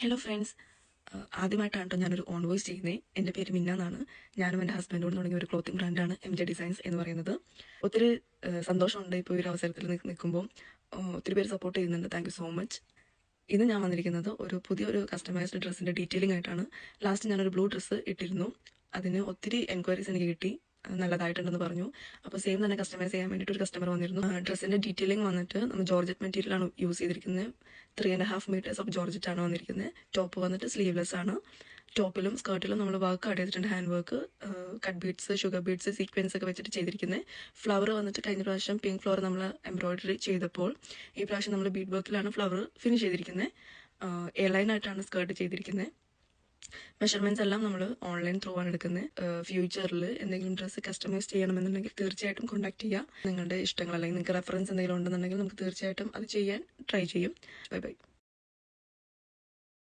Hello friends, ആദ്യമായിട്ടാണ് കേട്ടോ ഞാനൊരു ഓൺ വോയിസ് ചെയ്യുന്നത്. എൻ്റെ പേര് മിന്ന എന്നാണ്. ഞാനും എൻ്റെ ഹസ്ബൻഡോട് തുടങ്ങിയ ഒരു ക്ലോത്തിങ് ബ്രാൻഡാണ് MJ ഡിസൈൻസ് എന്ന് പറയുന്നത്. ഒത്തിരി സന്തോഷമുണ്ട് ഇപ്പോൾ ഈ ഒരു അവസരത്തിൽ നിൽക്കുമ്പോൾ. ഒത്തിരി പേര് സപ്പോർട്ട് ചെയ്യുന്നുണ്ട്. Thank you so much. ഇന്ന് ഞാൻ വന്നിരിക്കുന്നത് ഒരു പുതിയൊരു കസ്റ്റമൈസ്ഡ് ഡ്രസ്സിൻ്റെ ഡീറ്റെയിലിംഗ് ആയിട്ടാണ്. ലാസ്റ്റ് ഞാനൊരു ബ്ലൂ ഡ്രസ്സ് ഇട്ടിരുന്നു. അതിന് ഒത്തിരി എൻക്വയറീസ് എനിക്ക് കിട്ടി. നല്ലതായിട്ടുണ്ടെന്ന് പറഞ്ഞു. അപ്പോൾ സെയിം തന്നെ കസ്റ്റമൈസ് ചെയ്യാൻ വേണ്ടിയിട്ട് ഒരു കസ്റ്റമർ വന്നിരുന്നു. ഡ്രസ്സിൻ്റെ ഡീറ്റെയിലിംഗ് വന്നിട്ട് നമ്മൾ ജോർജറ്റ് മെറ്റീരിയലാണ് യൂസ് ചെയ്തിരിക്കുന്നത്. 3.5 മീറ്റേഴ്സ് ഓഫ് ജോർജറ്റ് ആണ് വന്നിരിക്കുന്നത്. ടോപ്പ് വന്നിട്ട് സ്ലീവ്ലെസ് ആണ്. ടോപ്പിലും സ്കേർട്ടിലും നമ്മൾ വർക്ക് ആഡ് ചെയ്തിട്ടുണ്ട്. Hand work, cut beads, sugar beads, sequence ഒക്കെ വെച്ചിട്ട് ചെയ്തിരിക്കുന്നത്. ഫ്ലവർ വന്നിട്ട് കഴിഞ്ഞ പ്രാവശ്യം പിങ്ക് ഫ്ലവർ നമ്മൾ എംബ്രോയിഡറി ചെയ്തപ്പോൾ ഈ പ്രാവശ്യം നമ്മൾ ബീഡ് വർക്കിലാണ് ഫ്ലവർ ഫിനിഷ് ചെയ്തിരിക്കുന്നത്. എ ലൈനായിട്ടാണ് സ്കേർട്ട് ചെയ്തിരിക്കുന്നത്. മെഷർമെന്റ്സ് എല്ലാം നമ്മൾ ഓൺലൈൻ ത്രൂ ആണ് എടുക്കുന്നത്. ഫ്യൂച്ചറിൽ എന്തെങ്കിലും ഡ്രസ്സ് കസ്റ്റമൈസ് ചെയ്യണമെന്നുണ്ടെങ്കിൽ തീർച്ചയായിട്ടും കോൺടാക്ട് ചെയ്യുക. നിങ്ങളുടെ ഇഷ്ടങ്ങൾ അല്ലെങ്കിൽ നിങ്ങൾക്ക് റെഫറൻസ് എന്തെങ്കിലും ഉണ്ടെന്നുണ്ടെങ്കിൽ നമുക്ക് തീർച്ചയായിട്ടും അത് ചെയ്യാൻ ട്രൈ ചെയ്യും. Bye bye.